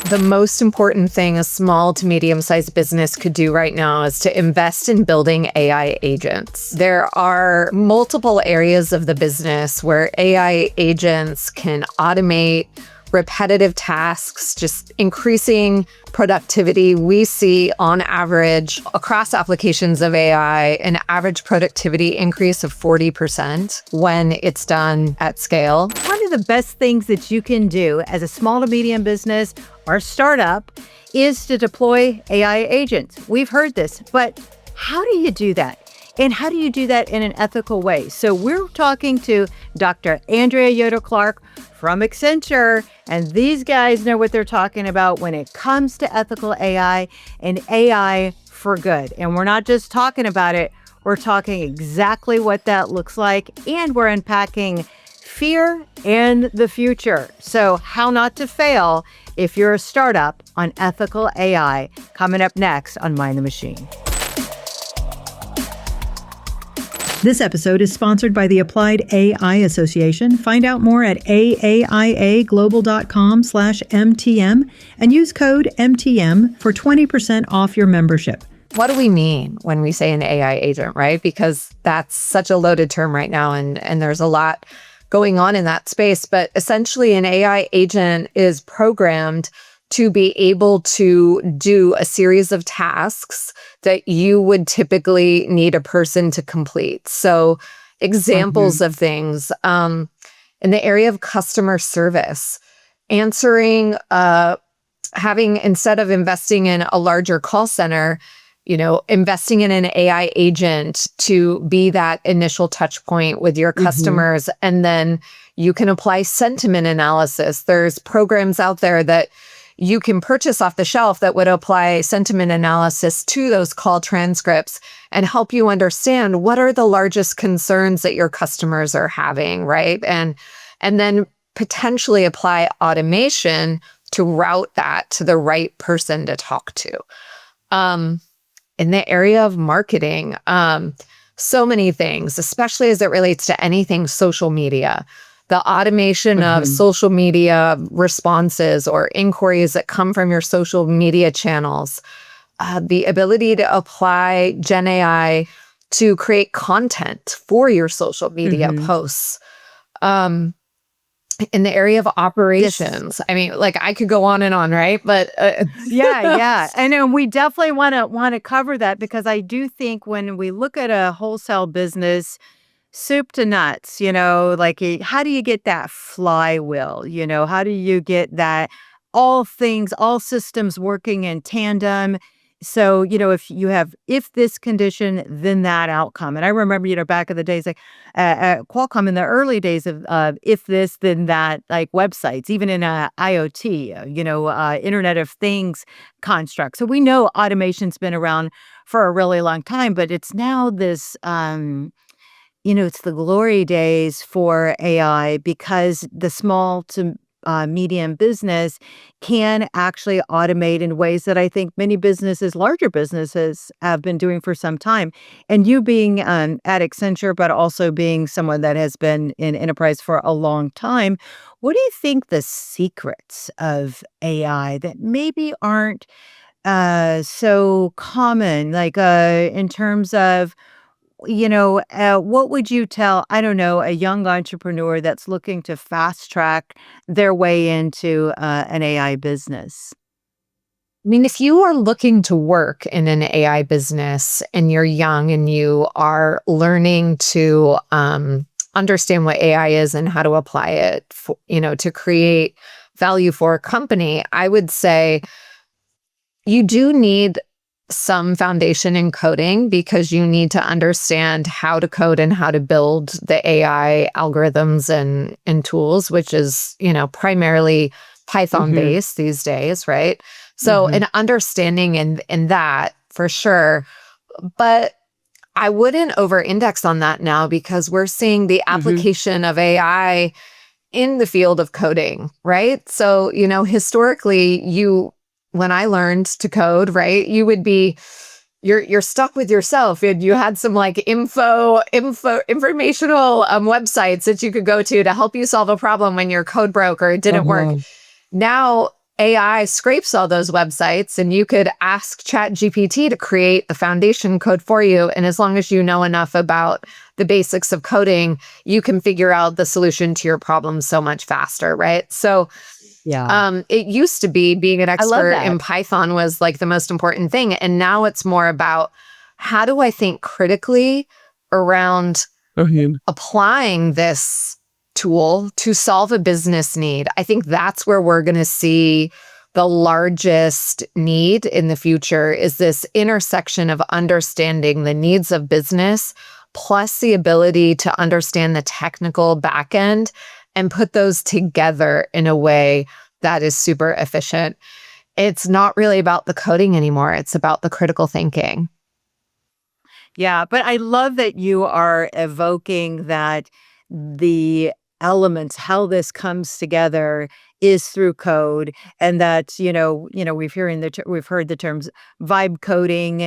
The most important thing a small to medium-sized business could do right now is to invest in building AI agents. There are multiple areas of the business where AI agents can automate repetitive tasks, just increasing productivity. We see on average across applications of AI, an average productivity increase of 40% when it's done at scale. One of the best things that you can do as a small to medium business or startup is to deploy AI agents. We've heard this, but how do you do that? And how do you do that in an ethical way? So we're talking to Dr. Andrea Yoder Clark from Accenture, and these guys know what they're talking about when it comes to ethical AI and AI for good. And we're not just talking about it, we're talking exactly what that looks like, and we're unpacking fear and the future. So how not to fail if you're a startup on ethical AI, coming up next on Mind the Machine. This episode is sponsored by the Applied AI Association. Find out more at aaiaglobal.com/MTM and use code MTM for 20% off your membership. What do we mean when we say an AI agent, right? Because that's such a loaded term right now, and there's a lot going on in that space. But essentially, an AI agent is programmed to be able to do a series of tasks that you would typically need a person to complete. So examples of things in the area of customer service, answering, having, instead of investing in a larger call center, investing in an AI agent to be that initial touch point with your customers. And then you can apply sentiment analysis. There's programs out there that you can purchase off the shelf that would apply sentiment analysis to those call transcripts and help you understand what are the largest concerns that your customers are having, right? And then potentially apply automation to route that to the right person to talk to. In the area of marketing, so many things, especially as it relates to anything social media. The automation of social media responses or inquiries that come from your social media channels, the ability to apply Gen AI to create content for your social media posts. In the area of operations, I mean, like I could go on and on, right? But yeah. I know we definitely want to cover that, because I do think when we look at a wholesale business, soup to nuts, like how do you get that flywheel? How do you get that all systems working in tandem? So, if this condition, then that outcome. And I remember, back in the days, like Qualcomm in the early days of if this, then that, like websites, even in IoT, Internet of Things construct. So we know automation's been around for a really long time, but it's now this, it's the glory days for AI, because the small to medium business can actually automate in ways that I think many businesses, larger businesses, have been doing for some time. And you being at Accenture, but also being someone that has been in enterprise for a long time, what do you think the secrets of AI that maybe aren't so common, like in terms of what would you tell, I don't know, a young entrepreneur that's looking to fast track their way into an AI business? I mean, if you are looking to work in an AI business and you're young and you are learning to understand what AI is and how to apply it, to create value for a company, I would say you do need some foundation in coding, because you need to understand how to code and how to build the AI algorithms and tools, which is, primarily Python based these days, right? So an understanding in that for sure. But I wouldn't over-index on that now, because we're seeing the application of AI in the field of coding, right? So, historically, when I learned to code, right, you would be, you're stuck with yourself, and you had some like informational websites that you could go to help you solve a problem when your code broke or it didn't work. Now AI scrapes all those websites and you could ask ChatGPT to create the foundation code for you. And as long as you know enough about the basics of coding, you can figure out the solution to your problem so much faster, right? So it used to be being an I love expert that. in Python was like the most important thing. And now it's more about how do I think critically around applying this tool to solve a business need. I think that's where we're going to see the largest need in the future is this intersection of understanding the needs of business plus the ability to understand the technical back end and put those together in a way that is super efficient. It's not really about the coding anymore. It's about the critical thinking. Yeah, but I love that you are evoking that the elements, how this comes together is through code, and that, we've heard the terms vibe coding,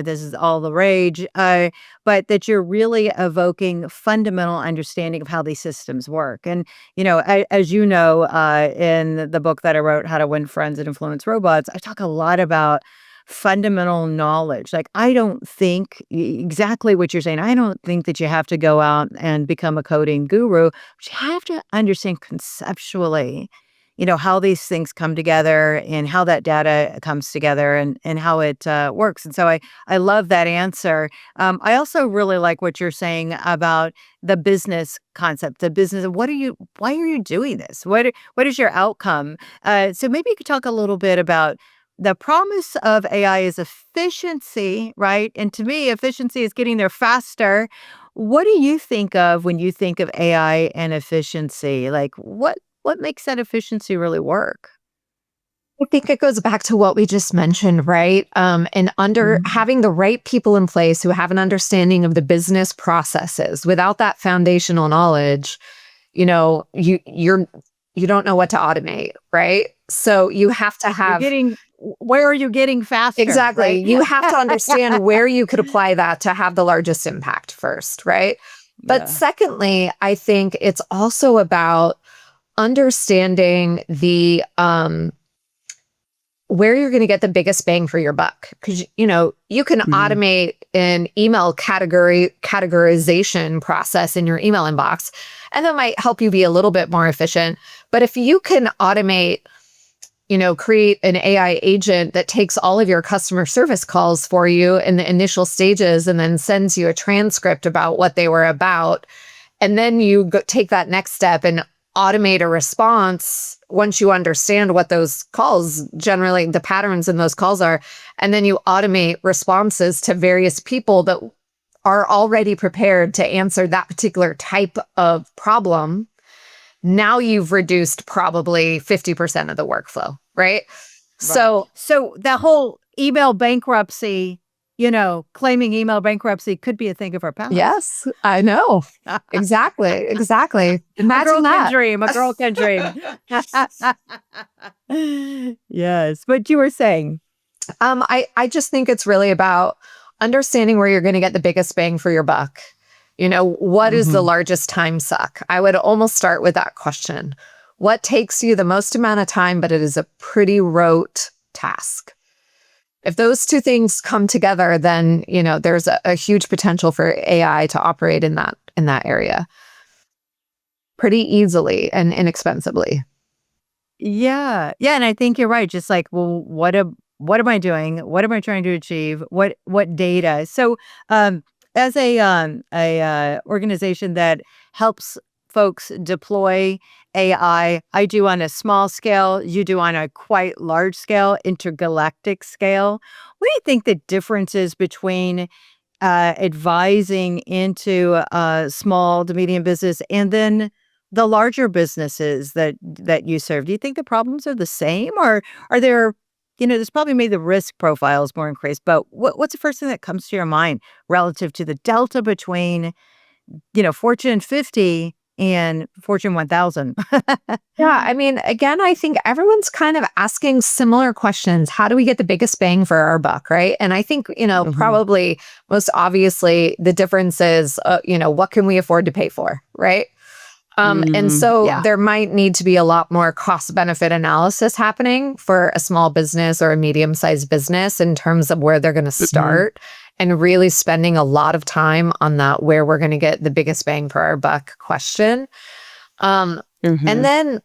this is all the rage, but that you're really evoking fundamental understanding of how these systems work. And, as you know, in the book that I wrote, How to Win Friends and Influence Robots, I talk a lot about fundamental knowledge. Like, I don't think exactly what you're saying. I don't think that you have to go out and become a coding guru, but you have to understand conceptually, how these things come together and how that data comes together and how it works. And so I love that answer. I also really like what you're saying about the business concept, the business. Why are you doing this? What is your outcome? So maybe you could talk a little bit about the promise of AI is efficiency, right? And to me, efficiency is getting there faster. What do you think of when you think of AI and efficiency? Like, what makes that efficiency really work? I think it goes back to what we just mentioned, right? And having the right people in place who have an understanding of the business processes. Without that foundational knowledge, you don't know what to automate, right? So you have to have Where are you getting faster? exactly. Right? You have to understand where you could apply that to have the largest impact first, right? But Yeah. secondly, I think it's also about understanding the where you're going to get the biggest bang for your buck. Because, you can automate an email categorization process in your email inbox, and that might help you be a little bit more efficient. But if you can automate, create an AI agent that takes all of your customer service calls for you in the initial stages and then sends you a transcript about what they were about, and then you take that next step and automate a response once you understand what those calls, generally the patterns in those calls are, and then you automate responses to various people that are already prepared to answer that particular type of problem. Now you've reduced probably 50% of the workflow, right? So that whole email bankruptcy, claiming email bankruptcy could be a thing of our past. Yes, I know. Exactly. Imagine that. A girl can dream. Yes. But you were saying, I just think it's really about understanding where you're going to get the biggest bang for your buck. What is the largest time suck? I would almost start with that question. What takes you the most amount of time, but it is a pretty rote task? If those two things come together, then, there's a huge potential for AI to operate in that area pretty easily and inexpensively. yeah. Yeah. And I think you're right. Just like, well, what am I doing? What am I trying to achieve? What data? So, as a organization that helps folks deploy AI, I do on a small scale, you do on a quite large scale, intergalactic scale. What do you think the difference is between advising into small to medium business and then the larger businesses that you serve? Do you think the problems are the same, or are there, there's probably made the risk profiles more increased, but what's the first thing that comes to your mind relative to the delta between, Fortune 50 and Fortune 1000? Yeah, I mean, again, I think everyone's kind of asking similar questions. How do we get the biggest bang for our buck, right? And I think, probably most obviously the difference is, what can we afford to pay for, right? And so Yeah. there might need to be a lot more cost benefit analysis happening for a small business or a medium sized business in terms of where they're going to start and really spending a lot of time on that, where we're going to get the biggest bang for our buck question. And then,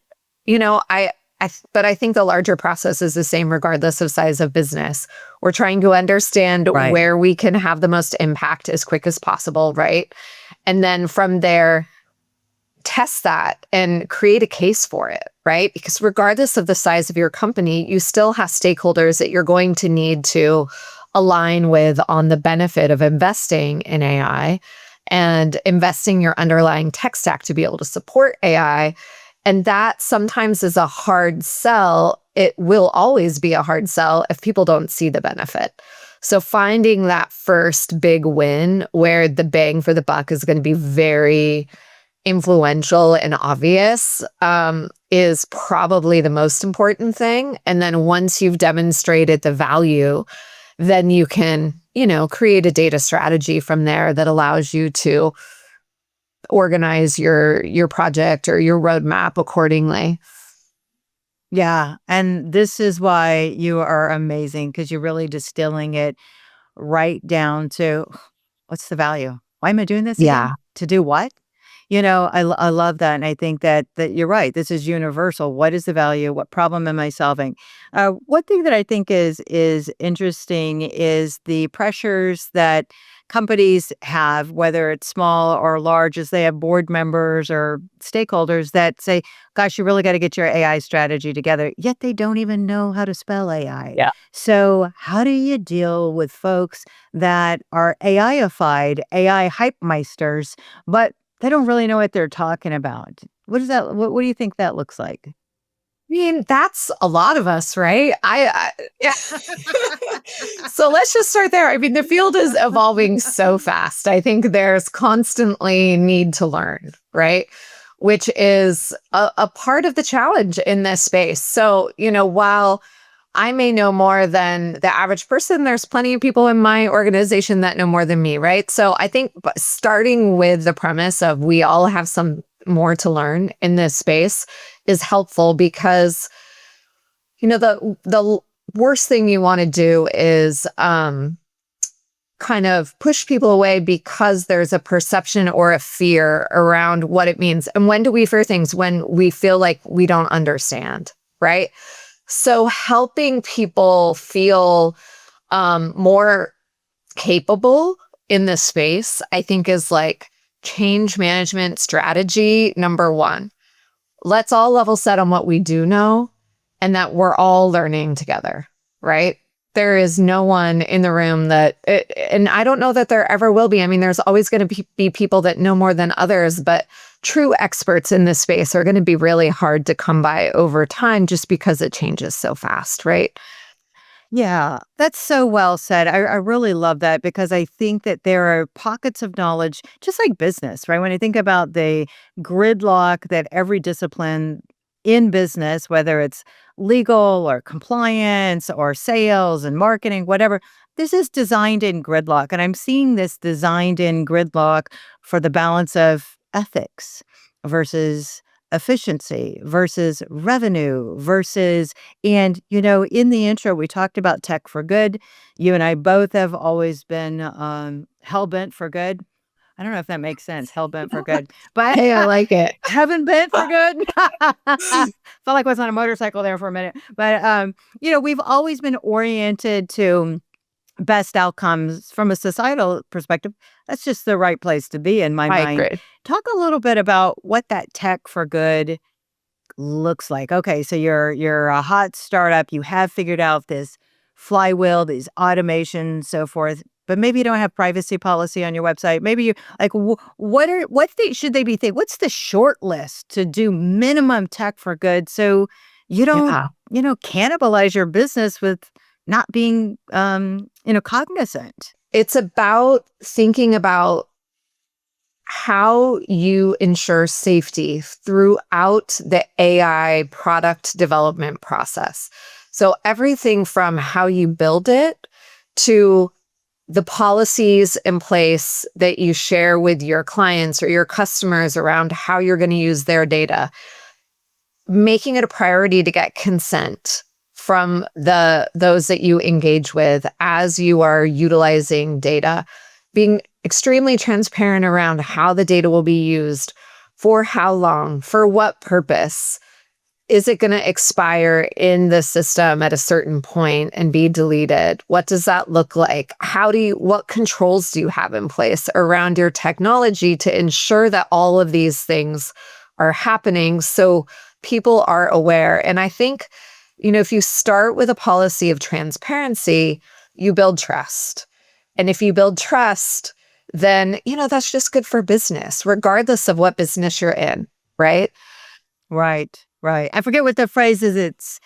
but I think the larger process is the same regardless of size of business. We're trying to understand Right. where we can have the most impact as quick as possible, right? And then from there, test that and create a case for it, right? Because regardless of the size of your company, you still have stakeholders that you're going to need to align with on the benefit of investing in AI and investing your underlying tech stack to be able to support AI. And that sometimes is a hard sell. It will always be a hard sell if people don't see the benefit. So finding that first big win where the bang for the buck is going to be very influential and obvious is probably the most important thing. And then once you've demonstrated the value, then you can, create a data strategy from there that allows you to organize your project or your roadmap accordingly. Yeah. And this is why you are amazing, because you're really distilling it right down to what's the value? Why am I doing this again? Yeah. To do what? I love that. And I think that you're right. This is universal. What is the value? What problem am I solving? One thing that I think is interesting is the pressures that companies have, whether it's small or large, as they have board members or stakeholders that say, gosh, you really got to get your AI strategy together. Yet they don't even know how to spell AI. Yeah. So how do you deal with folks that are AI-ified, AI hype meisters, but they don't really know what they're talking about? What do you think that looks like? I mean, that's a lot of us, right? Yeah. So let's just start there. I mean, the field is evolving so fast. I think there's constantly need to learn, right? Which is a part of the challenge in this space. So, while I may know more than the average person, there's plenty of people in my organization that know more than me, right? So I think starting with the premise of we all have some more to learn in this space is helpful, because the worst thing you want to do is kind of push people away because there's a perception or a fear around what it means. And when do we fear things? When we feel like we don't understand, right? So helping people feel more capable in this space, I think, is like change management strategy number one. Let's all level set on what we do know and that we're all learning together, right? There is no one in the room and I don't know that there ever will be. I mean, there's always going to be people that know more than others, but true experts in this space are going to be really hard to come by over time just because it changes so fast, right? Yeah, that's so well said. I really love that, because I think that there are pockets of knowledge, just like business, right? When I think about the gridlock that every discipline in business, whether it's legal or compliance or sales and marketing, whatever, this is designed in gridlock. And I'm seeing this designed in gridlock for the balance of ethics versus efficiency versus revenue versus, and, in the intro, we talked about tech for good. You and I both have always been hell bent for good. I don't know if that makes sense, hell bent for good, but Hey, I like it. heaven bent for good. Felt like I was on a motorcycle there for a minute. But, we've always been oriented to best outcomes from a societal perspective. That's just the right place to be in my I mind. agree. Talk a little bit about what that tech for good looks like. Okay, so you're a hot startup. You have figured out this flywheel, these automations, so forth. But maybe you don't have privacy policy on your website. Maybe you like should they be thinking? What's the short list to do minimum tech for good, so you don't Yeah. cannibalize your business with not being cognizant. It's about thinking about how you ensure safety throughout the AI product development process. So everything from how you build it to the policies in place that you share with your clients or your customers around how you're going to use their data, making it a priority to get consent from those that you engage with as you are utilizing data, being extremely transparent around how the data will be used, for how long, for what purpose. Is it going to expire in the system at a certain point and be deleted? What does that look like? What controls do you have in place around your technology to ensure that all of these things are happening so people are aware? And I think, if you start with a policy of transparency, you build trust. And if you build trust, then, that's just good for business, regardless of what business you're in, right? Right. I forget what the phrase is. It's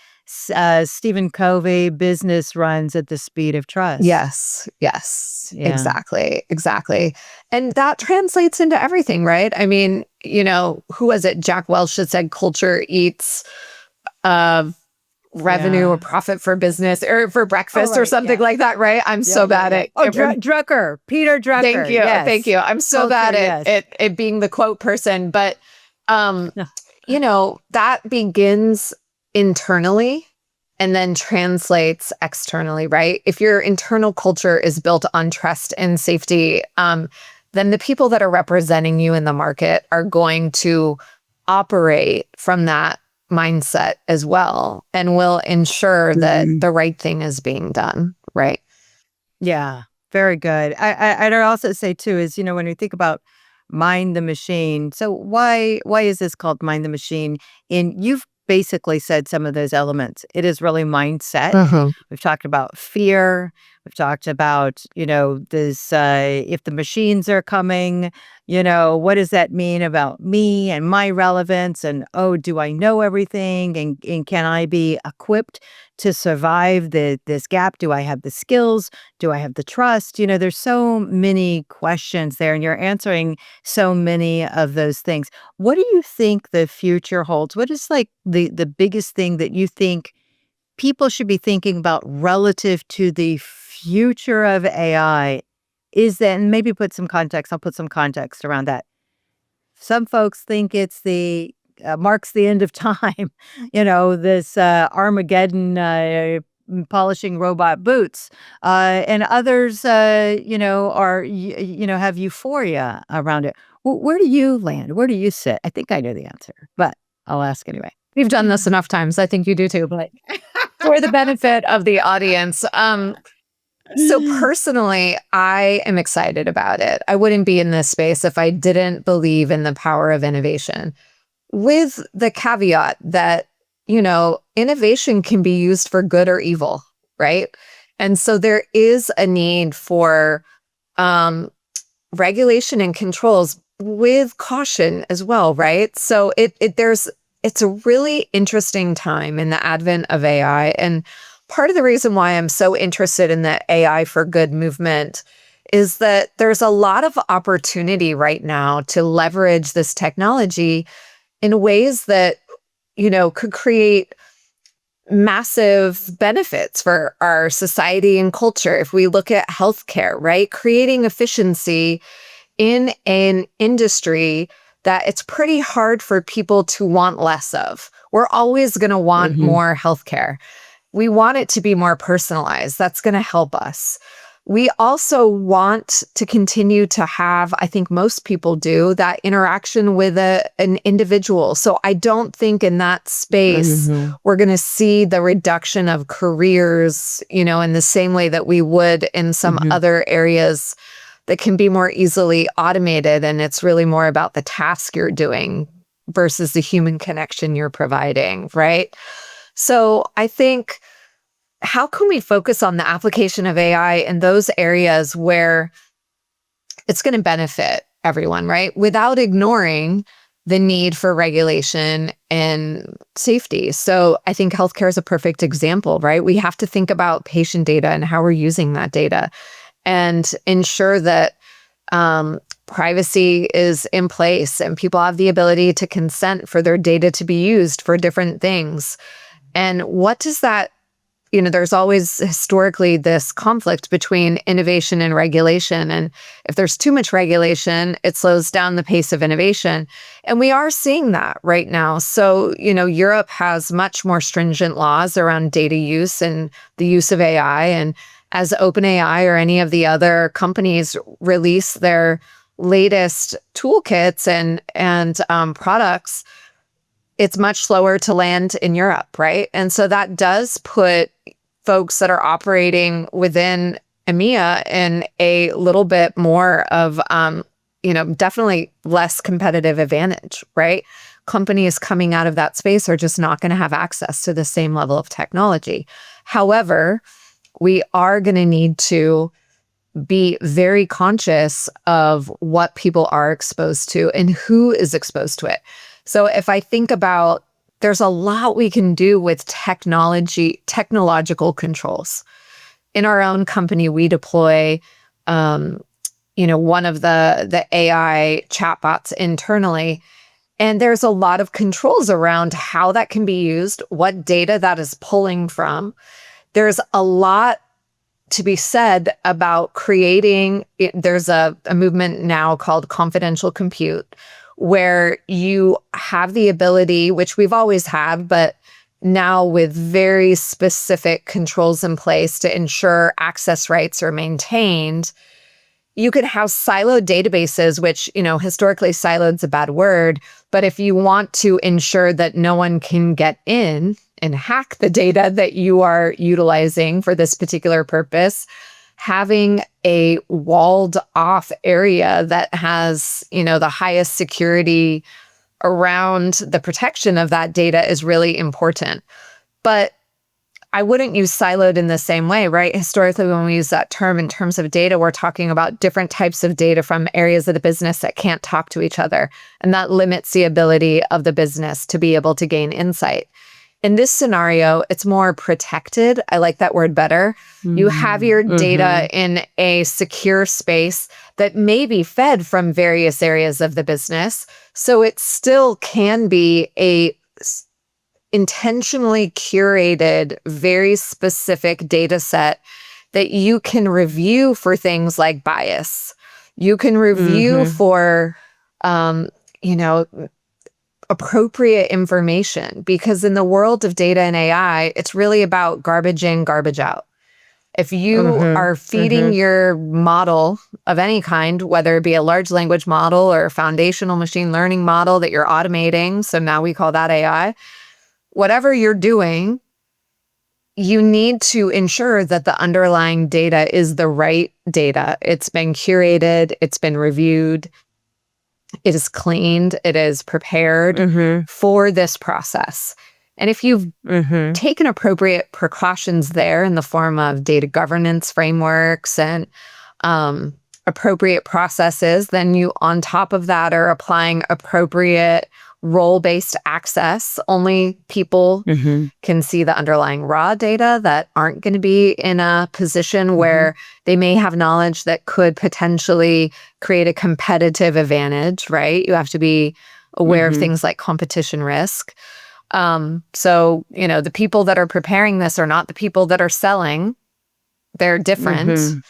Stephen Covey, business runs at the speed of trust. Yes, Yeah. exactly. And that translates into everything, right? I mean, who was it? Jack Welch that said culture eats revenue or profit for business or for breakfast or something like that, right? I'm so bad at Drucker, Peter Drucker. Thank you. Yes. Thank you. I'm so bad at it being the quote person, but that begins internally and then translates externally, right? If your internal culture is built on trust and safety, then the people that are representing you in the market are going to operate from that mindset as well and will ensure that the right thing is being done, right? Yeah, very good. I'd also say too is, when we think about mind the machine. So why is this called mind the machine? And you've basically said some of those elements. It is really mindset. We've talked about fear. We've talked about, this, if the machines are coming, what does that mean about me and my relevance? And, do I know everything? And can I be equipped to survive this gap? Do I have the skills? Do I have the trust? There's so many questions there, and you're answering so many of those things. What do you think the future holds? What is like the biggest thing that you think people should be thinking about relative to the future of AI? Is that, and maybe I'll put some context around that. Some folks think it's marks the end of time, this Armageddon, polishing robot boots, and others, have euphoria around it. Where do you land? Where do you sit? I think I know the answer, but I'll ask anyway. We've done this enough times. I think you do too, but for the benefit of the audience. So personally, I am excited about it. I wouldn't be in this space if I didn't believe in the power of innovation, with the caveat that, innovation can be used for good or evil, right? And so there is a need for regulation and controls with caution as well, right? So it's a really interesting time in the advent of AI. And part of the reason why I'm so interested in the AI for Good movement is that there's a lot of opportunity right now to leverage this technology in ways that, could create massive benefits for our society and culture. If we look at healthcare, right? Creating efficiency in an industry that it's pretty hard for people to want less of. We're always going to want more healthcare. We want it to be more personalized. That's going to help us. We also want to continue to have, I think most people do, that interaction with an individual. So I don't think in that space we're going to see the reduction of careers, in the same way that we would in some other areas that can be more easily automated. And it's really more about the task you're doing versus the human connection you're providing, right? So I think, how can we focus on the application of AI in those areas where it's going to benefit everyone, right? Without ignoring the need for regulation and safety. So I think healthcare is a perfect example, right? We have to think about patient data and how we're using that data and ensure that privacy is in place and people have the ability to consent for their data to be used for different things. And what does that there's always historically this conflict between innovation and regulation. And if there's too much regulation, it slows down the pace of innovation. And we are seeing that right now. So, Europe has much more stringent laws around data use and the use of AI. And as OpenAI or any of the other companies release their latest toolkits and products, it's much slower to land in Europe, right? And so that does put folks that are operating within EMEA in a little bit more of, definitely less competitive advantage, right? Companies coming out of that space are just not going to have access to the same level of technology. However, we are going to need to be very conscious of what people are exposed to and who is exposed to it. So if I think about, there's a lot we can do with technological controls. In our own company, we deploy, one of the AI chatbots internally, and there's a lot of controls around how that can be used, what data that is pulling from. There's a lot to be said about creating, there's a movement now called confidential compute, where you have the ability, which we've always had, but now with very specific controls in place to ensure access rights are maintained. You could have siloed databases, which, historically siloed's a bad word, but if you want to ensure that no one can get in and hack the data that you are utilizing for this particular purpose, having a walled off area that has, the highest security around the protection of that data is really important. But I wouldn't use siloed in the same way, right? Historically, when we use that term in terms of data, we're talking about different types of data from areas of the business that can't talk to each other. And that limits the ability of the business to be able to gain insight. In this scenario, it's more protected. I like that word better. You have your data in a secure space that may be fed from various areas of the business. So it still can be a intentionally curated, very specific data set that you can review for things like bias. You can review for, appropriate information, because in the world of data and AI, it's really about garbage in, garbage out. If you are feeding your model of any kind, whether it be a large language model or a foundational machine learning model that you're automating, so now we call that AI, whatever you're doing, you need to ensure that the underlying data is the right data. It's been curated, it's been reviewed, it is cleaned, it is prepared for this process. And if you've taken appropriate precautions there in the form of data governance frameworks and appropriate processes, then you, on top of that, are applying appropriate role-based access. Only people can see the underlying raw data that aren't going to be in a position where they may have knowledge that could potentially create a competitive advantage, right? You have to be aware of things like competition risk. So, the people that are preparing this are not the people that are selling. They're different.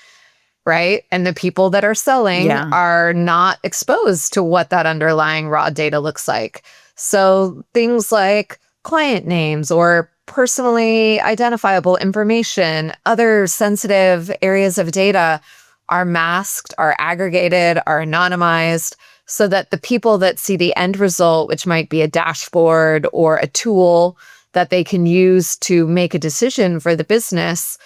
Right? And the people that are selling are not exposed to what that underlying raw data looks like. So things like client names or personally identifiable information, other sensitive areas of data are masked, are aggregated, are anonymized, so that the people that see the end result, which might be a dashboard or a tool that they can use to make a decision for the business,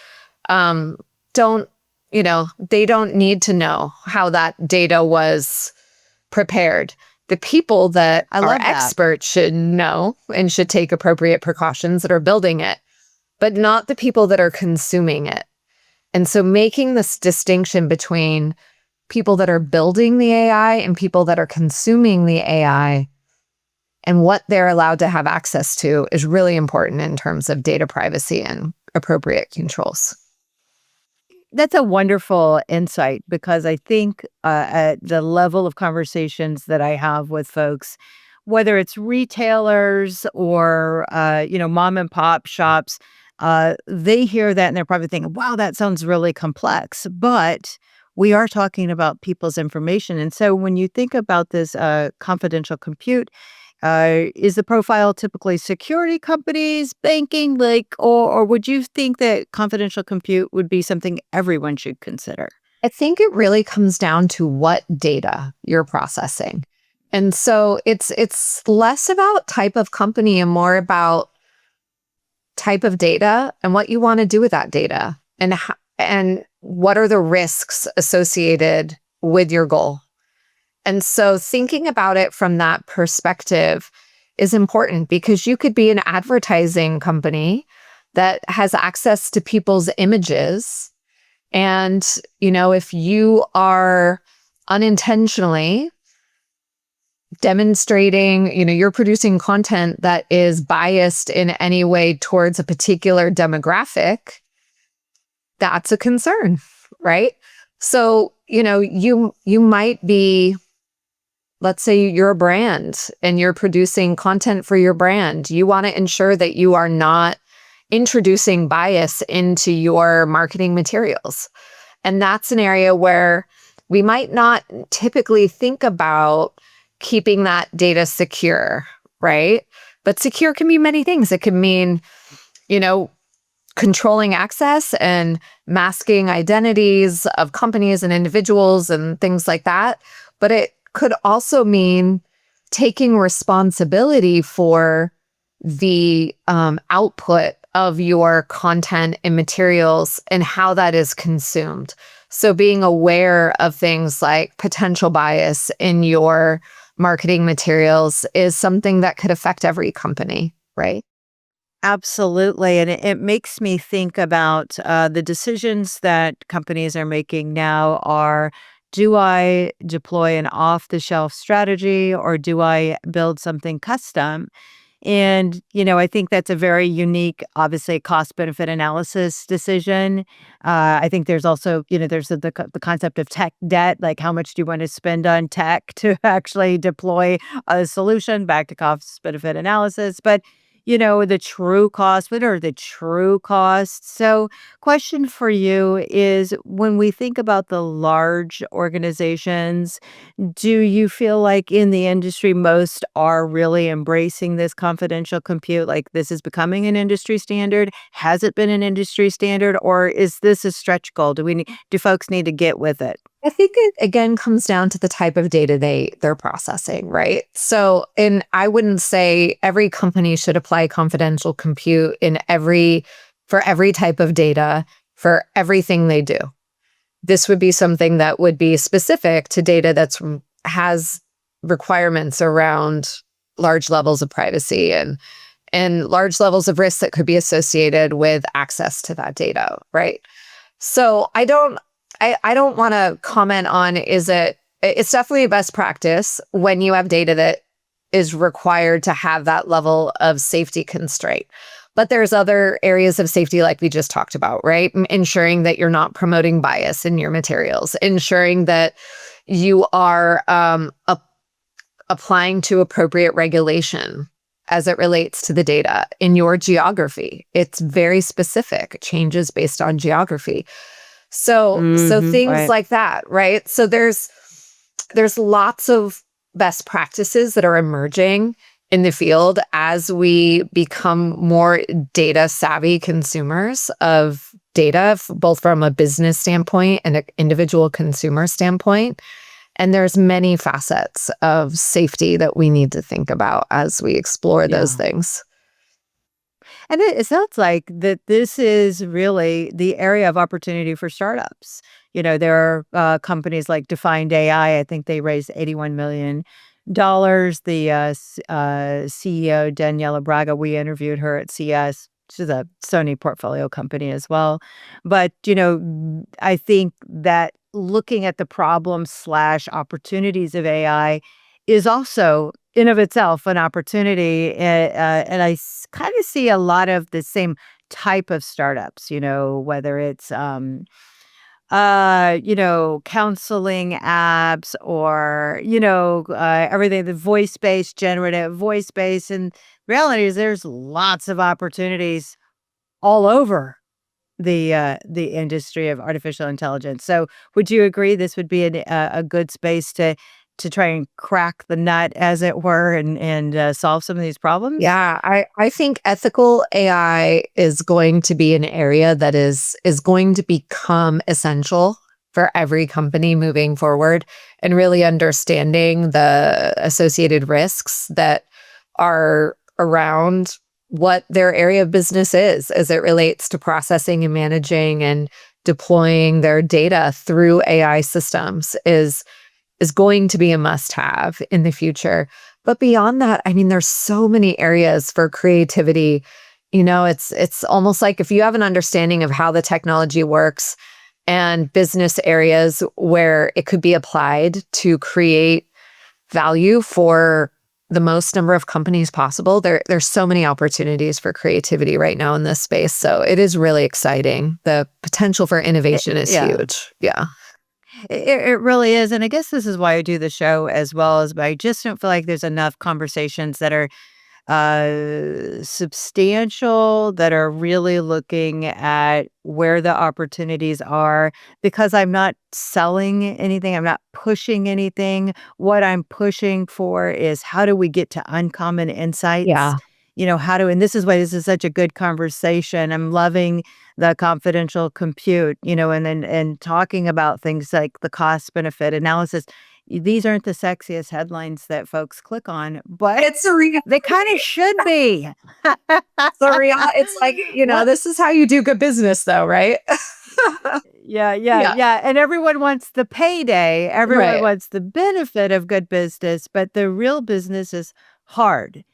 they don't need to know how that data was prepared. The people that are experts should know and should take appropriate precautions that are building it, but not the people that are consuming it. And so making this distinction between people that are building the AI and people that are consuming the AI and what they're allowed to have access to is really important in terms of data privacy and appropriate controls. That's a wonderful insight, because I think at the level of conversations that I have with folks, whether it's retailers or, mom and pop shops, they hear that and they're probably thinking, wow, that sounds really complex. But we are talking about people's information. And so when you think about this confidential compute, is the profile typically security companies, banking, or would you think that confidential compute would be something everyone should consider? I think it really comes down to what data you're processing. And so it's less about type of company and more about type of data and what you want to do with that data and what are the risks associated with your goal. And so thinking about it from that perspective is important because you could be an advertising company that has access to people's images. And, if you are unintentionally demonstrating, you're producing content that is biased in any way towards a particular demographic, that's a concern, right? So, you might be, let's say you're a brand and you're producing content for your brand. You want to ensure that you are not introducing bias into your marketing materials. And that's an area where we might not typically think about keeping that data secure, right? But secure can mean many things. It can mean, controlling access and masking identities of companies and individuals and things like that. But it could also mean taking responsibility for the output of your content and materials and how that is consumed. So being aware of things like potential bias in your marketing materials is something that could affect every company, right? Absolutely. And it makes me think about the decisions that companies are making now are, do I deploy an off-the-shelf strategy or do I build something custom? And, I think that's a very unique, obviously, cost benefit analysis decision. I think there's also, there's the concept of tech debt, like how much do you want to spend on tech to actually deploy a solution back to cost benefit analysis. But, the true cost, what are the true costs? So, question for you is when we think about the large organizations, do you feel like in the industry, most are really embracing this confidential compute? Like this is becoming an industry standard? Has it been an industry standard, or is this a stretch goal? Do folks need to get with it? I think it again comes down to the type of data they're processing, right? So, and I wouldn't say every company should apply confidential compute for every type of data for everything they do. This would be something that would be specific to data has requirements around large levels of privacy and large levels of risk that could be associated with access to that data, right? So I don't want to comment on it's definitely a best practice when you have data that is required to have that level of safety constraint. But there's other areas of safety like we just talked about, right? Ensuring that you're not promoting bias in your materials, ensuring that you are applying to appropriate regulation as it relates to the data in your geography. It's very specific, changes based on geography. So things Right. like that, right? So there's lots of best practices that are emerging in the field as we become more data savvy consumers of data, both from a business standpoint and an individual consumer standpoint. And there's many facets of safety that we need to think about as we explore those Yeah. things. And it sounds like that this is really the area of opportunity for startups. There are companies like Defined AI. I think they raised $81 million. The CEO, Daniela Braga, we interviewed her at CS. She's a Sony portfolio company as well. But, I think that looking at the problem slash opportunities of AI is also in of itself an opportunity. And I kind of see a lot of the same type of startups, whether it's, counseling apps or, everything, the voice-based, generative voice-based. And reality is there's lots of opportunities all over the industry of artificial intelligence. So would you agree this would be a good space to try and crack the nut, as it were, and solve some of these problems? Yeah, I think ethical AI is going to be an area that is going to become essential for every company moving forward, and really understanding the associated risks that are around what their area of business is as it relates to processing and managing and deploying their data through AI systems is going to be a must-have in the future. But beyond that, I mean, there's so many areas for creativity. It's almost like if you have an understanding of how the technology works and business areas where it could be applied to create value for the most number of companies possible, there's so many opportunities for creativity right now in this space. So it is really exciting. The potential for innovation is Yeah. huge. Yeah. It really is. And I guess this is why I do the show as well, as I just don't feel like there's enough conversations that are substantial, that are really looking at where the opportunities are, because I'm not selling anything. I'm not pushing anything. What I'm pushing for is, how do we get to uncommon insights? Yeah. And this is why this is such a good conversation. I'm loving the confidential compute, and talking about things like the cost benefit analysis. These aren't the sexiest headlines that folks click on, but It's a real they kind of should be. it's like, What? this is how you do good business though, right? Yeah, yeah, Yeah. yeah. And everyone wants the payday. Everyone Right. wants the benefit of good business, but the real business is hard,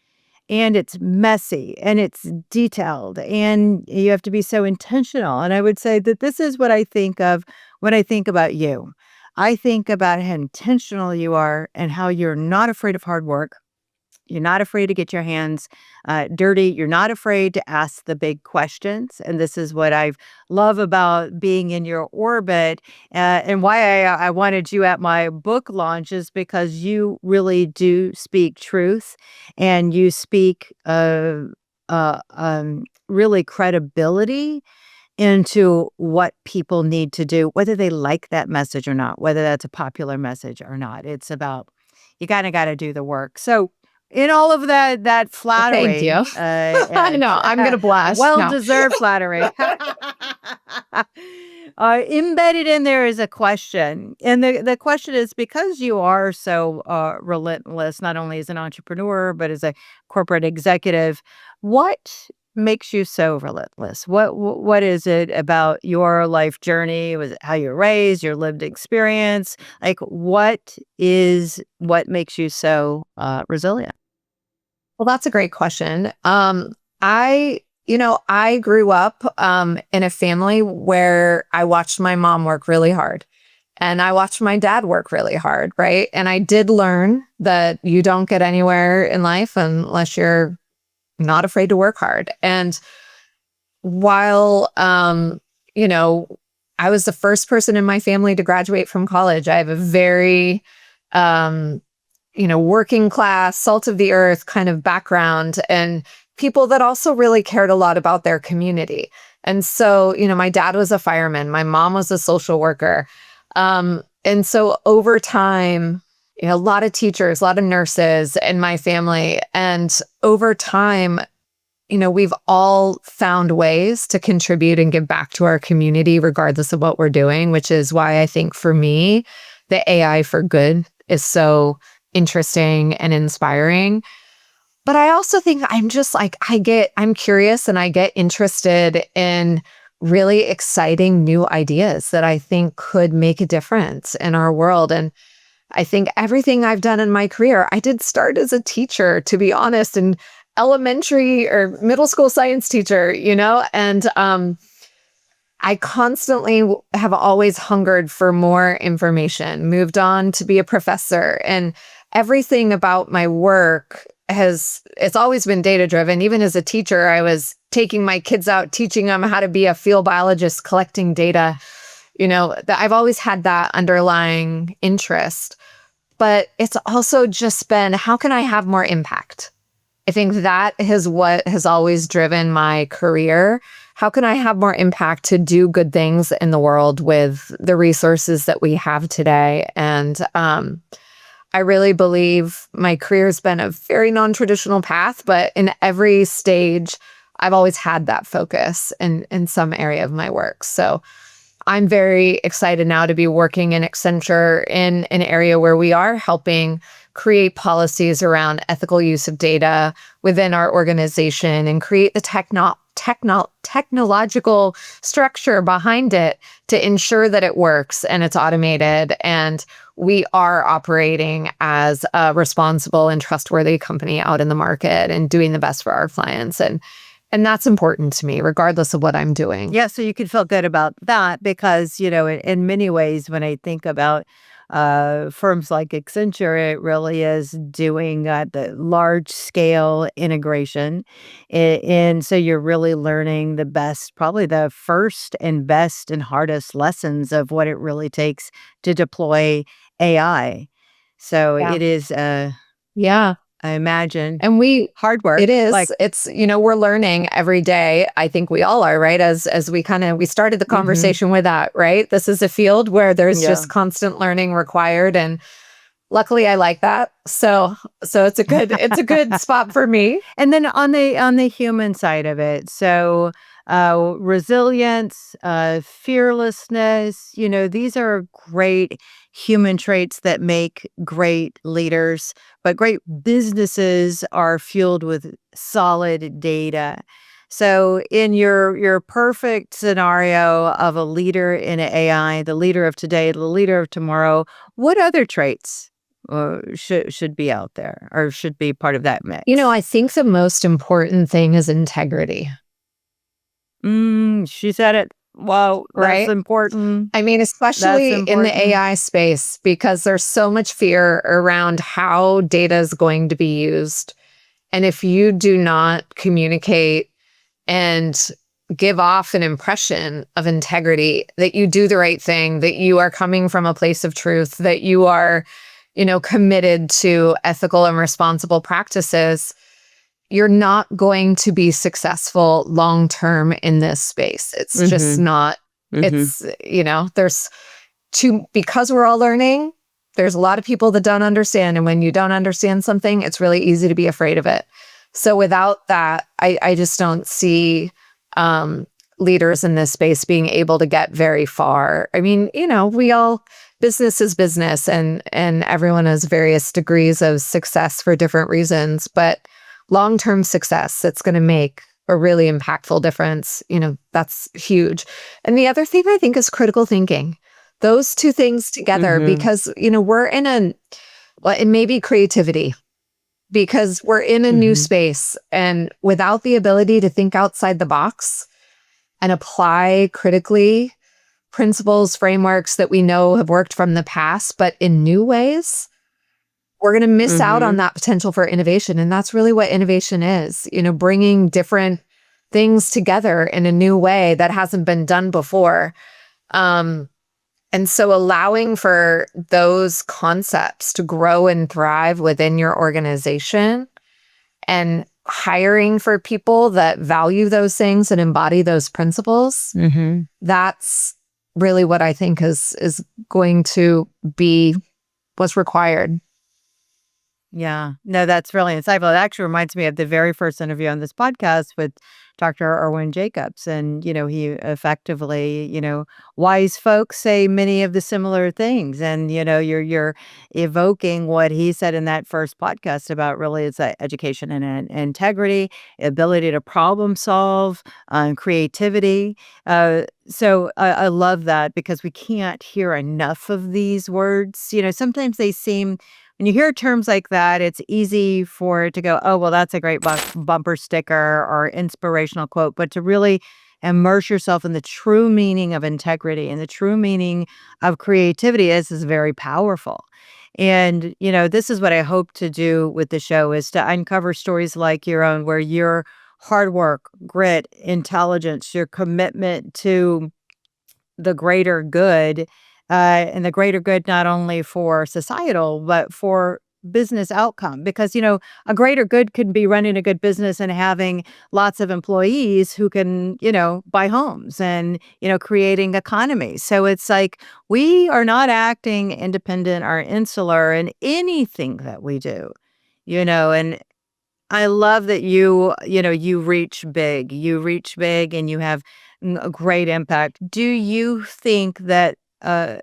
and it's messy, and it's detailed, and you have to be so intentional. And I would say that this is what I think of when I think about you. I think about how intentional you are and how you're not afraid of hard work. You're not afraid to get your hands dirty. You're not afraid to ask the big questions. And this is what I love about being in your orbit, and why I wanted you at my book launch, is because you really do speak truth, and you speak really credibility into what people need to do, whether they like that message or not, whether that's a popular message or not. It's about, you kind of got to do the work. So, in all of that Well, thank flattery, you. I know. I'm gonna blush. No. well-deserved flattery, embedded in there is a question. And the question is, because you are so relentless, not only as an entrepreneur, but as a corporate executive, what makes you so relentless? What is it about your life journey? Was it how you're raised, your lived experience? Like, what makes you so resilient? Well, that's a great question. I grew up in a family where I watched my mom work really hard, and I watched my dad work really hard, right? And I did learn that you don't get anywhere in life unless you're not afraid to work hard. And while, I was the first person in my family to graduate from college, I have a very, um, working class, salt of the earth kind of background, and people that also really cared a lot about their community. And so, my dad was a fireman, my mom was a social worker. And so over time, a lot of teachers, a lot of nurses in my family. And over time, we've all found ways to contribute and give back to our community, regardless of what we're doing, which is why I think for me, the AI for good is so interesting and inspiring. But I also think I'm just like, I'm curious and I get interested in really exciting new ideas that I think could make a difference in our world. And I think everything I've done in my career, I did start as a teacher, to be honest, and elementary or middle school science teacher, and I constantly have always hungered for more information, moved on to be a professor, and everything about my work it's always been data driven. Even as a teacher, I was taking my kids out, teaching them how to be a field biologist, collecting data. I've always had that underlying interest, but it's also just been, how can I have more impact? I think that is what has always driven my career. how can I have more impact to do good things in the world with the resources that we have today? And I really believe my career has been a very non-traditional path, but in every stage, I've always had that focus in some area of my work. So I'm very excited now to be working in Accenture in an area where we are helping create policies around ethical use of data within our organization and create the technological structure behind it to ensure that it works and it's automated and we are operating as a responsible and trustworthy company out in the market and doing the best for our clients. And that's important to me, regardless of what I'm doing. Yeah, so you can feel good about that because, in many ways, when I think about firms like Accenture, it really is doing the large scale integration. And so you're really learning the best, probably the first and best and hardest lessons of what it really takes to deploy AI. So Yeah. it is, Yeah. I imagine, And hard work. it is, Like, we're learning every day. I think we all are, right? As we started the conversation with that, right? This is a field where there's yeah. just constant learning required. And luckily I like that. So it's a good spot for me. And then on the human side of it, so resilience, fearlessness, these are great human traits that make great leaders, but great businesses are fueled with solid data. So in your perfect scenario of a leader in AI, the leader of today, the leader of tomorrow, what other traits should be out there or should be part of that mix? I think the most important thing is integrity, She said it. Wow, that's right? important. I mean, That's especially in the important. AI space, because there's so much fear around how data is going to be used. And if you do not communicate and give off an impression of integrity, that you do the right thing, that you are coming from a place of truth, that you are, committed to ethical and responsible practices, you're not going to be successful long term in this space. It's just Mhm. not, Mhm. it's, there's because we're all learning, there's a lot of people that don't understand. And when you don't understand something, it's really easy to be afraid of it. So without that, I just don't see leaders in this space being able to get very far. I mean, business is business and everyone has various degrees of success for different reasons, but long-term success that's going to make a really impactful difference, that's huge. And the other thing I think is critical thinking. Those two things together, Mhm. because, we're it may be creativity, because we're in a new Mhm. space and without the ability to think outside the box and apply critically principles, frameworks that we know have worked from the past, but in new ways, we're going to miss out on Mhm. that potential for innovation. And that's really what innovation is, bringing different things together in a new way that hasn't been done before. And so allowing for those concepts to grow and thrive within your organization and hiring for people that value those things and embody those principles, Mhm. that's really what I think is going to be what's required. Yeah. No, that's really insightful. It actually reminds me of the very first interview on this podcast with Dr. Erwin Jacobs. And, he effectively, wise folks say many of the similar things. And, you're evoking what he said in that first podcast about really it's education and integrity, ability to problem solve, creativity. So I love that because we can't hear enough of these words. Sometimes they seem when you hear terms like that, it's easy for it to go, oh, well, that's a great bumper sticker or inspirational quote. But to really immerse yourself in the true meaning of integrity and the true meaning of creativity is very powerful. And, this is what I hope to do with the show is to uncover stories like your own, where your hard work, grit, intelligence, your commitment to the greater good, and the greater good not only for societal, but for business outcome because, a greater good could be running a good business and having lots of employees who can, buy homes and, creating economies. So it's like we are not acting independent or insular in anything that we do, and I love that you reach big. You reach big and you have a great impact. Do you think that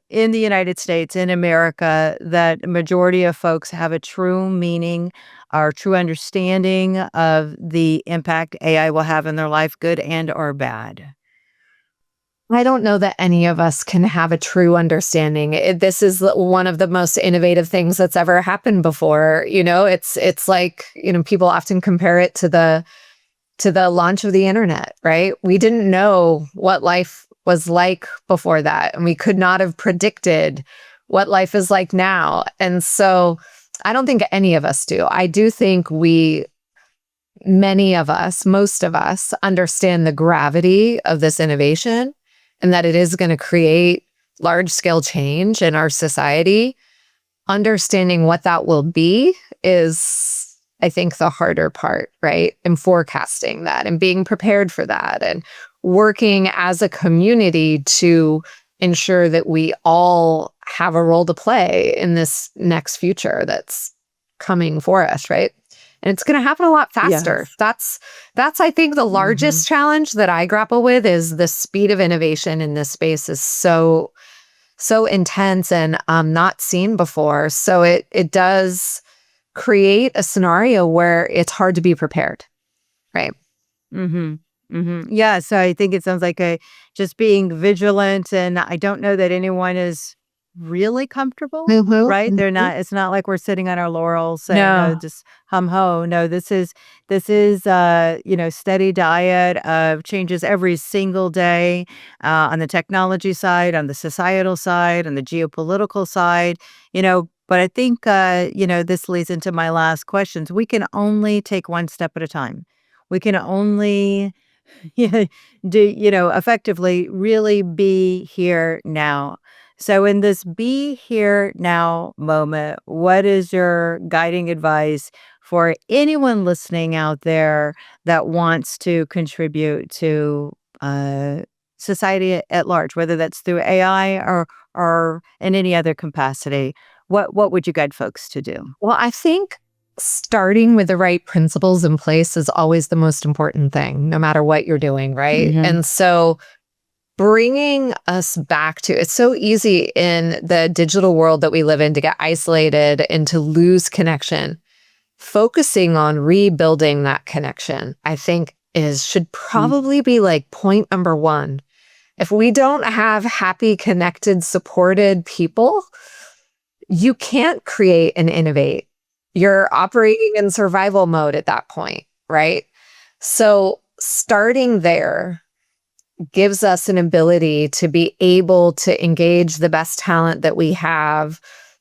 in the United States, in America, that a majority of folks have a true meaning or true understanding of the impact AI will have in their life, good and or bad? I don't know that any of us can have a true understanding. This is one of the most innovative things that's ever happened before. It's like, people often compare it to the launch of the internet, right? We didn't know what life was like before that, and we could not have predicted what life is like now. And so I don't think any of us do. I do think many of us, most of us, understand the gravity of this innovation and that it is going to create large scale change in our society. Understanding what that will be is, I think, the harder part, right? And forecasting that and being prepared for that and working as a community to ensure that we all have a role to play in this next future that's coming for us, right? And it's going to happen a lot faster. Yes. That's I think the Hmm. largest challenge that I grapple with is the speed of innovation in this space is so intense and not seen before. So it does create a scenario where it's hard to be prepared, right? Hmm. Yeah, so I think it sounds like a just being vigilant, and I don't know that anyone is really comfortable, Mhm, right? They're mhm. not. It's not like we're sitting on our laurels saying, "No, No. just hum ho." No, this is steady diet of changes every single day on the technology side, on the societal side, on the geopolitical side. But I think this leads into my last questions. We can only take one step at a time. We can only yeah, effectively really be here now. So, in this be here now moment, what is your guiding advice for anyone listening out there that wants to contribute to society at large, whether that's through AI or in any other capacity? What would you guide folks to do? Well, I think starting with the right principles in place is always the most important thing, no matter what you're doing, right? Hmm. And so bringing us back to it's so easy in the digital world that we live in to get isolated and to lose connection. Focusing on rebuilding that connection, I think is should probably be like point number one. If we don't have happy, connected, supported people, you can't create and innovate. You're operating in survival mode at that point, right? So starting there gives us an ability to be able to engage the best talent that we have,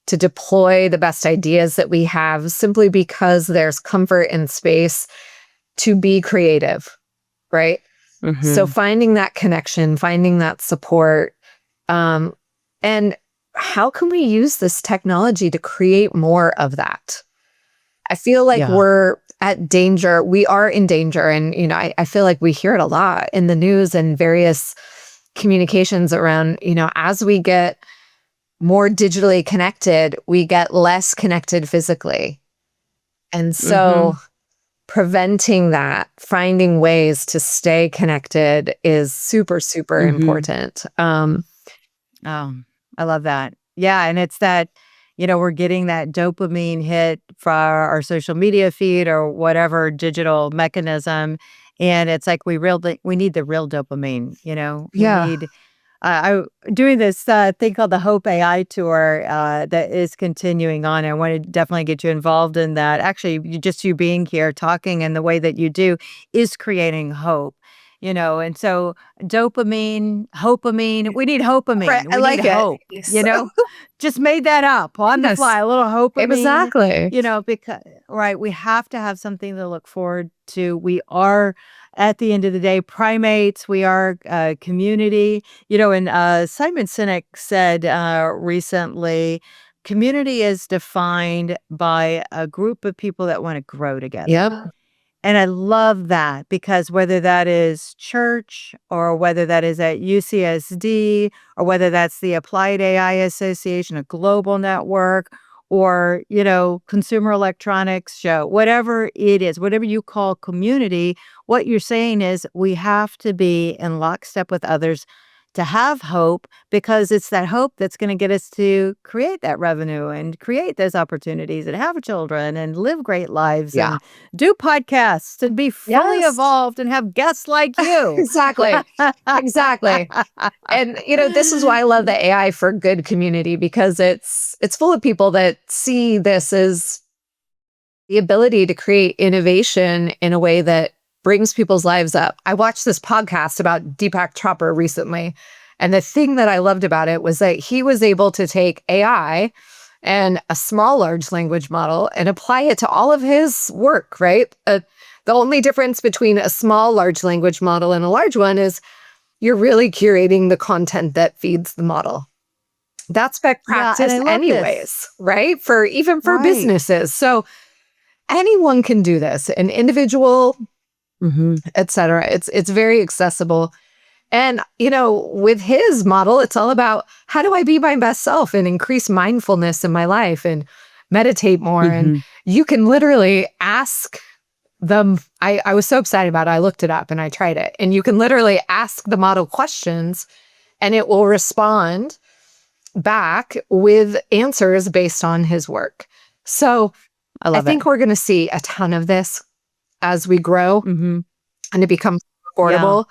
to deploy the best ideas that we have, simply because there's comfort and space to be creative, right? So Hmm. finding that connection, finding that support, um, and how can we use this technology to create more of that? I feel like Yeah. we're at danger. We are in danger. And, I feel like we hear it a lot in the news and various communications around, as we get more digitally connected, we get less connected physically. And so Hmm. preventing that, finding ways to stay connected is super, super Hmm. important. Oh, I love that. Yeah, and it's that, we're getting that dopamine hit for our social media feed or whatever digital mechanism, and it's like we need the real dopamine, We Yeah. need I doing this thing called the Hope AI tour that is continuing on. I want to definitely get you involved in that. Actually, just you being here talking and the way that you do is creating hope. And so dopamine, hopamine, we need Right. hopamine. I We need like it. hope, Yes. just made that up on the Yes. fly, a little hopamine, Exactly. because, right, we have to have something to look forward to. We are, at the end of the day, primates. We are a community. And Simon Sinek said recently, community is defined by a group of people that want to grow together. Yep. And I love that because whether that is church or whether that is at UCSD or whether that's the Applied AI Association, a global network, or, consumer electronics show, whatever it is, whatever you call community, what you're saying is we have to be in lockstep with others to have hope, because it's that hope that's going to get us to create that revenue and create those opportunities and have children and live great lives and do podcasts and be fully evolved and have guests like you. Exactly. Exactly. And, this is why I love the AI for Good community, because it's full of people that see this as the ability to create innovation in a way that brings people's lives up. I watched this podcast about Deepak Chopra recently, and the thing that I loved about it was that he was able to take AI and a small large language model and apply it to all of his work, right? The only difference between a small large language model and a large one is you're really curating the content that feeds the model. That's best practice anyways, right? For businesses. So anyone can do this, an individual, et cetera. It's very accessible. And, with his model, it's all about how do I be my best self and increase mindfulness in my life and meditate more. And you can literally ask them. I was so excited about it. I looked it up and I tried it. And you can literally ask the model questions and it will respond back with answers based on his work. So I think we're going to see a ton of this as we grow and it becomes affordable.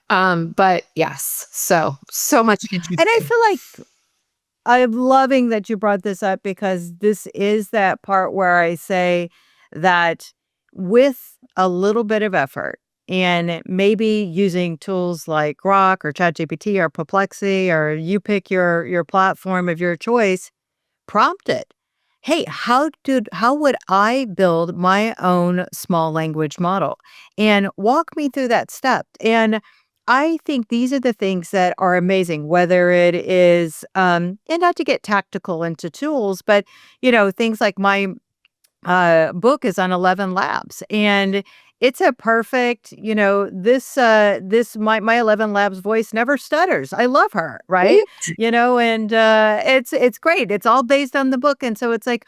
But yes, so much interesting. And I feel like I'm loving that you brought this up, because this is that part where I say that with a little bit of effort and maybe using tools like Grok or ChatGPT or Perplexity, or you pick your platform of your choice, prompt it. Hey, how would I build my own small language model? And walk me through that step. And I think these are the things that are amazing, whether it is, and not to get tactical into tools, but, things like my book is on 11 labs, and it's a perfect, my 11 labs voice never stutters. I love her. Right. And it's great. It's all based on the book. And so it's like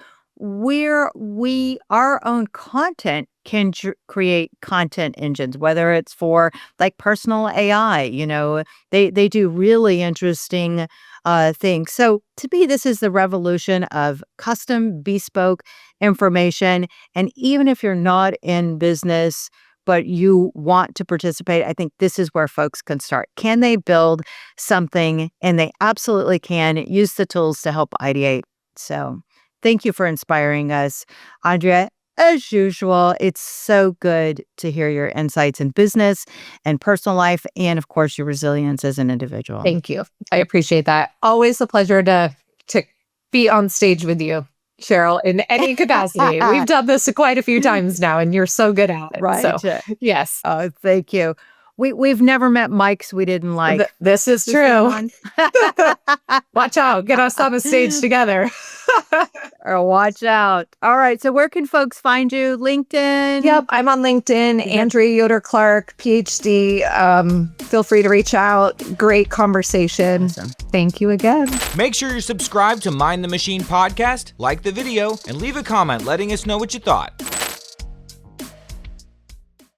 our own content can create content engines, whether it's for like personal AI, they do really interesting things. So to me, this is the revolution of custom bespoke information. And even if you're not in business, but you want to participate, I think this is where folks can start. Can they build something? And they absolutely can use the tools to help ideate. So thank you for inspiring us, Andrea. As usual, it's so good to hear your insights in business and personal life, and of course, your resilience as an individual. Thank you. I appreciate that. Always a pleasure to be on stage with you, Cheryl, in any capacity. We've done this quite a few times now, and you're so good at it. Right. So, yes. Oh, thank you. We've never met mics we didn't like. This is true. Watch out. Get us on a stage together. Or watch out. All right. So where can folks find you? LinkedIn? Yep. I'm on LinkedIn. Andrea Yoder Clark, PhD. Feel free to reach out. Great conversation. Awesome. Thank you again. Make sure you're subscribed to Mind the Machine podcast, like the video, and leave a comment letting us know what you thought.